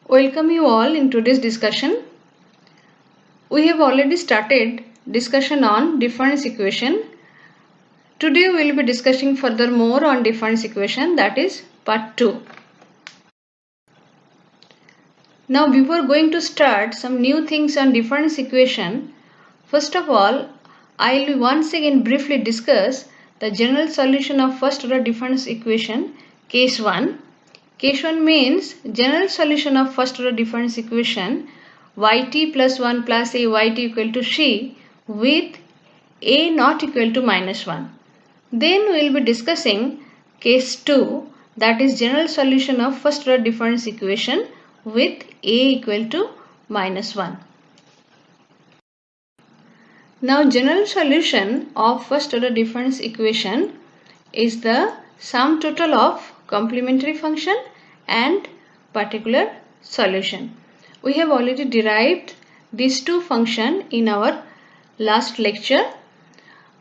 Welcome you all in today's discussion. We have already started discussion on difference equation. Today we will be discussing further more on difference equation, that is part 2. Now before going to start some new things on difference equation, first of all I will once again briefly discuss the general solution of first order difference equation case 1. Case 1 means general solution of first order difference equation yt plus 1 plus a yt equal to c with a not equal to minus 1. Then we will be discussing case 2, that is general solution of first order difference equation with a equal to minus 1. Now general solution of first order difference equation is the sum total of complementary function and particular solution. We have already derived these two functions in our last lecture.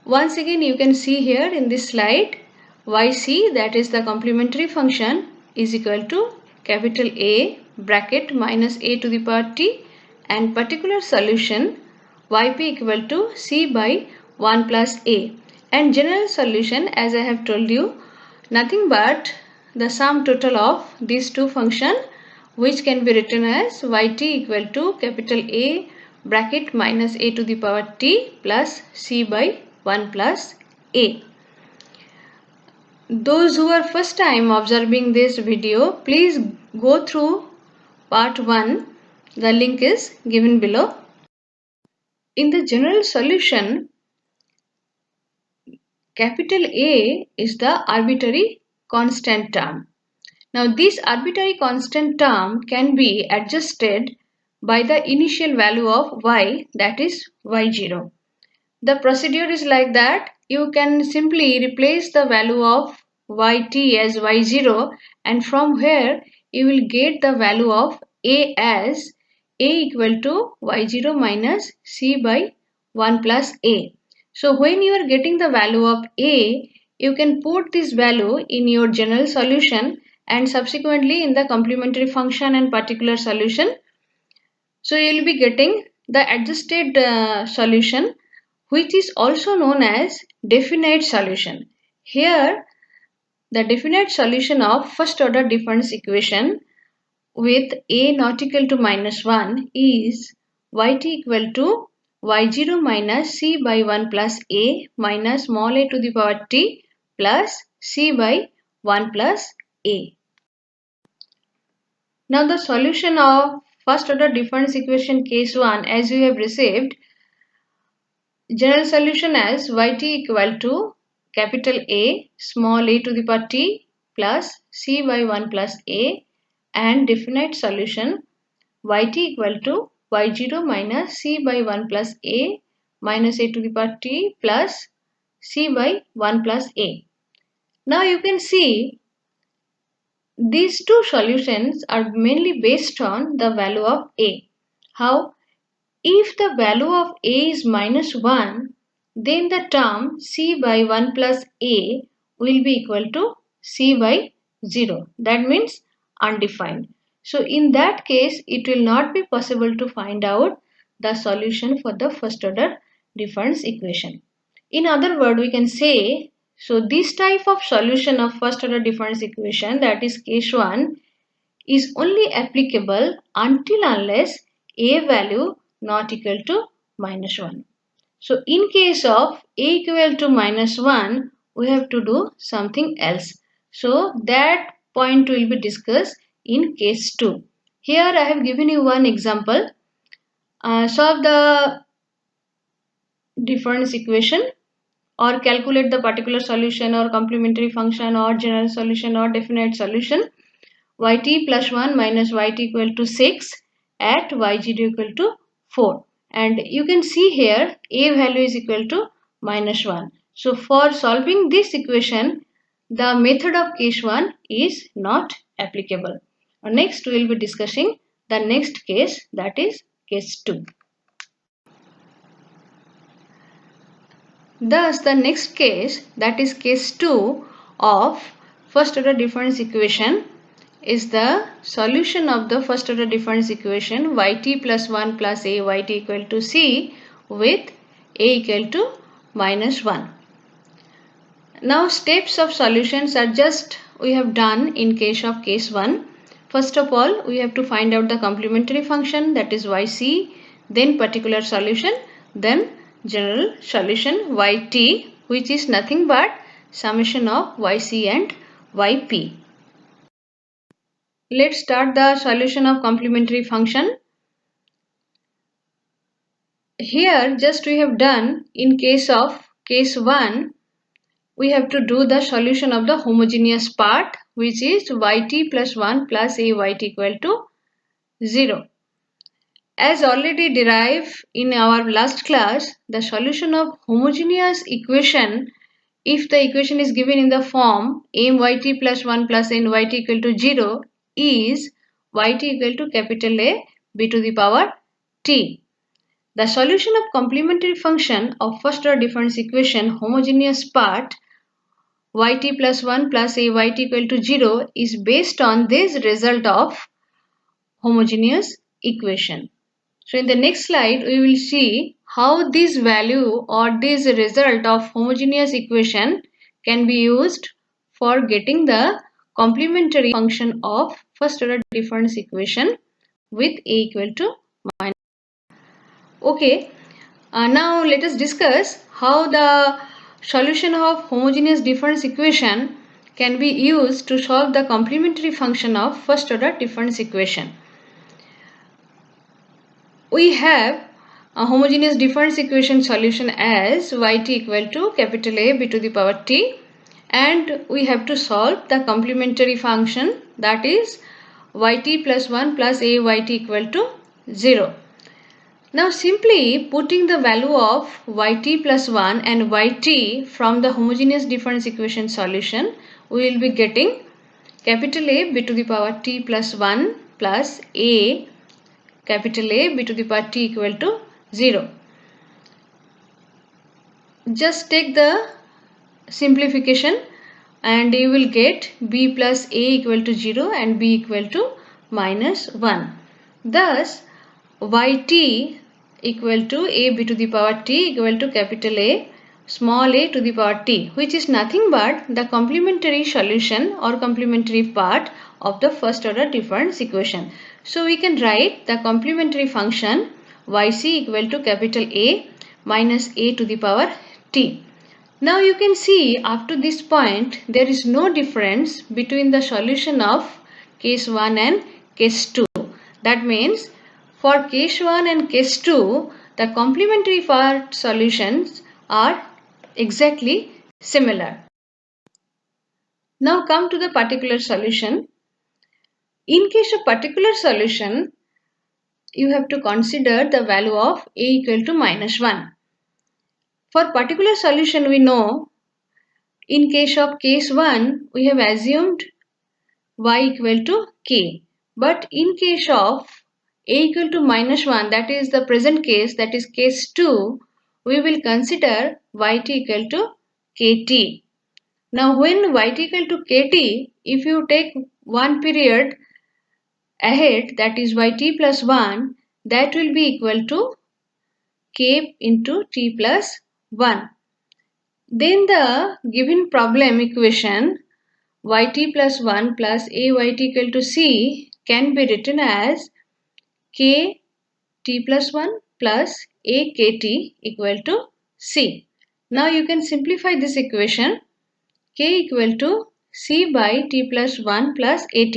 Once again you can see here in this slide yc, that is the complementary function, is equal to capital A bracket minus a to the power t, and particular solution yp equal to c by 1 plus a, and general solution, as I have told you, nothing but the sum total of these two functions, which can be written as yt equal to capital A bracket minus a to the power t plus c by 1 plus a. Those who are first time observing this video, please go through part 1. The link is given below. In the general solution, capital A is the arbitrary constant term. Now this arbitrary constant term can be adjusted by the initial value of y, that is y0. The procedure is like that. You can simply replace the value of yt as y0, and from here you will get the value of a as a equal to y0 minus c by 1 plus a. So when you are getting the value of a, you can put this value in your general solution and subsequently in the complementary function and particular solution. So you will be getting the adjusted solution, which is also known as definite solution. Here the definite solution of first order difference equation with a not equal to minus 1 is yt equal to y0 minus c by 1 plus a minus small a to the power t plus c by 1 plus a. Now the solution of first order difference equation case 1, as you have received general solution as yt equal to capital A small a to the power t plus c by 1 plus a, and definite solution yt equal to y0 minus c by 1 plus a minus a to the power t plus c by 1 plus a. Now you can see these two solutions are mainly based on the value of a. How? If the value of a is minus 1, then the term c by 1 plus a will be equal to c by 0. That means undefined. So in that case, it will not be possible to find out the solution for the first order difference equation. In other words, we can say, so this type of solution of first order difference equation, that is case 1, is only applicable until unless a value not equal to minus 1. So in case of a equal to minus 1, we have to do something else. So that point will be discussed in case 2. Here I have given you one example. Solve the difference equation or calculate the particular solution or complementary function or general solution or definite solution. Yt plus 1 minus yt equal to 6 at y0 equal to 4, and you can see here a value is equal to minus 1. So for solving this equation, the method of case 1 is not applicable. Next we will be discussing the next case, that is case 2. Thus the next case, that is case 2 of first order difference equation, is the solution of the first order difference equation yt plus 1 plus a yt equal to c with a equal to minus 1. Now steps of solutions are just we have done in case of case 1. First of all, we have to find out the complementary function, that is yc, then particular solution, then general solution yt, which is nothing but summation of yc and yp. Let's start the solution of complementary function. Here just we have done in case of case 1, we have to do the solution of the homogeneous part, which is yt plus 1 plus a yt equal to 0. As already derived in our last class, the solution of homogeneous equation, if the equation is given in the form myt plus 1 plus nyt equal to 0, is yt equal to capital A b to the power t. The solution of complementary function of first order difference equation homogeneous part yt plus 1 plus a yt equal to 0 is based on this result of homogeneous equation. So in the next slide we will see how this value or this result of homogeneous equation can be used for getting the complementary function of first order difference equation with a equal to minus. Okay, now let us discuss how the solution of homogeneous difference equation can be used to solve the complementary function of first order difference equation. We have a homogeneous difference equation solution as yt equal to capital A b to the power t, and we have to solve the complementary function, that is yt plus 1 plus a yt equal to 0. Now simply putting the value of yt plus 1 and yt from the homogeneous difference equation solution, we will be getting capital A b to the power t plus 1 plus a capital A b to the power t equal to 0. Just take the simplification and you will get b plus a equal to 0 and b equal to minus 1. Thus yt equal to a b to the power t equal to capital A small a to the power t, which is nothing but the complementary solution or complementary part of the first order difference equation. So we can write the complementary function yc equal to capital A minus a to the power t. Now you can see up to this point there is no difference between the solution of case 1 and case 2. That means for case 1 and case 2 the complementary part solutions are exactly similar. Now come to the particular solution. In case of particular solution, you have to consider the value of a equal to minus 1. For particular solution we know in case of case 1 we have assumed y equal to k, but in case of a equal to minus 1, that is the present case, that is case 2, we will consider yt equal to kt. Now when yt equal to kt, if you take one period ahead, that is yt plus 1, that will be equal to k into t plus 1. Then the given problem equation yt plus 1 plus a yt equal to c can be written as k t plus 1 plus a kt equal to c. Now you can simplify this equation, k equal to c by t plus 1 plus at,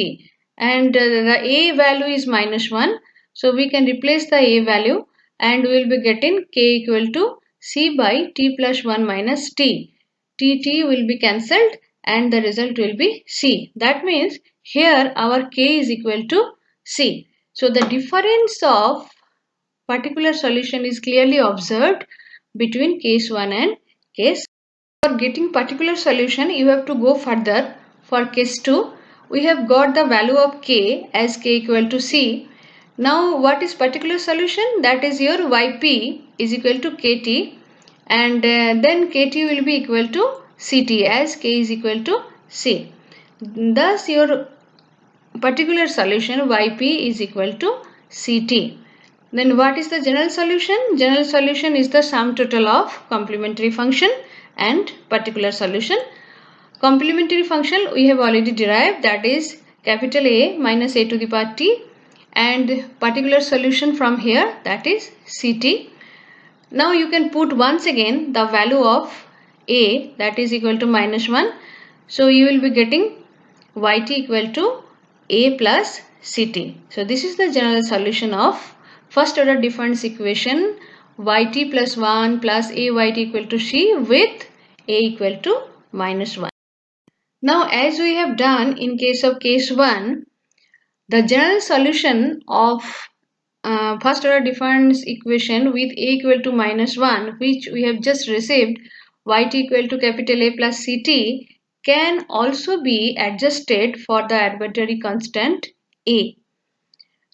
and the a value is minus 1, so we can replace the a value and we will be getting k equal to c by t plus 1 minus t. T will be cancelled and the result will be c. That means here our k is equal to c. So the difference of particular solution is clearly observed between case 1 and case 2. For getting particular solution, you have to go further. For case 2, we have got the value of k as k equal to c. Now what is particular solution? That is your yp is equal to kt, and then kt will be equal to ct as k is equal to c. Thus your particular solution yp is equal to ct. Then what is the general solution? General solution is the sum total of complementary function and particular solution. Complementary function we have already derived, that is capital A minus a to the power t, and particular solution from here, that is ct. Now you can put once again the value of a, that is equal to minus 1. So you will be getting yt equal to a plus ct. So this is the general solution of first order difference equation yt plus 1 plus ayt equal to c with a equal to minus 1. Now as we have done in case of case 1, the general solution of first order difference equation with a equal to minus 1, which we have just received, yt equal to capital A plus ct, can also be adjusted for the arbitrary constant a.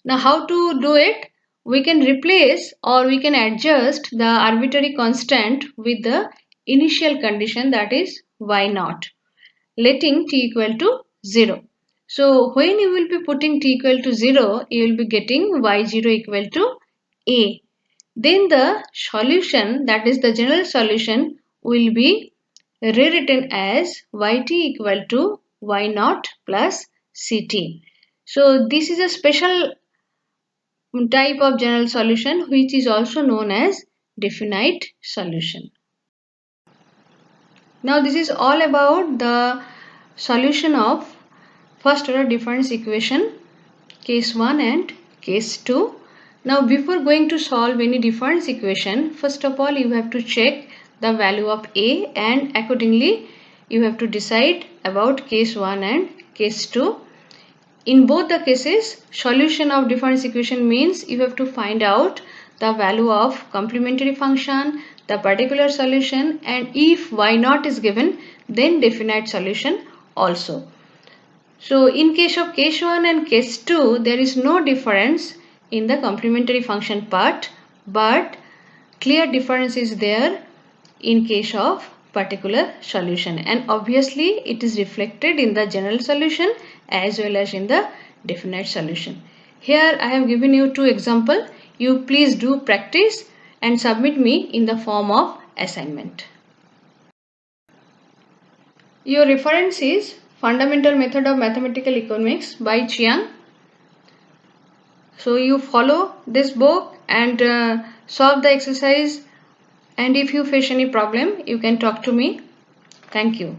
Now how to do it? We can replace or we can adjust the arbitrary constant with the initial condition, that is y naught, letting t equal to 0. So when you will be putting t equal to 0, you will be getting y0 equal to a. Then the solution, that is the general solution, will be rewritten as yt equal to y0 plus ct. So this is a special type of general solution which is also known as definite solution. Now this is all about the solution of first order difference equation case 1 and case 2. Now before going to solve any difference equation, first of all you have to check the value of a, and accordingly you have to decide about case 1 and case 2. In both the cases, solution of difference equation means you have to find out the value of complementary function, the particular solution, and if y naught is given, then definite solution also. So in case of case 1 and case 2, there is no difference in the complementary function part, but clear difference is there in case of particular solution, and obviously it is reflected in the general solution as well as in the definite solution. Here I have given you 2 examples. You please do practice and submit me in the form of assignment. Your reference is Fundamental Method of Mathematical Economics by Chiang. So you follow this book and solve the exercise, and if you face any problem you can talk to me. Thank you.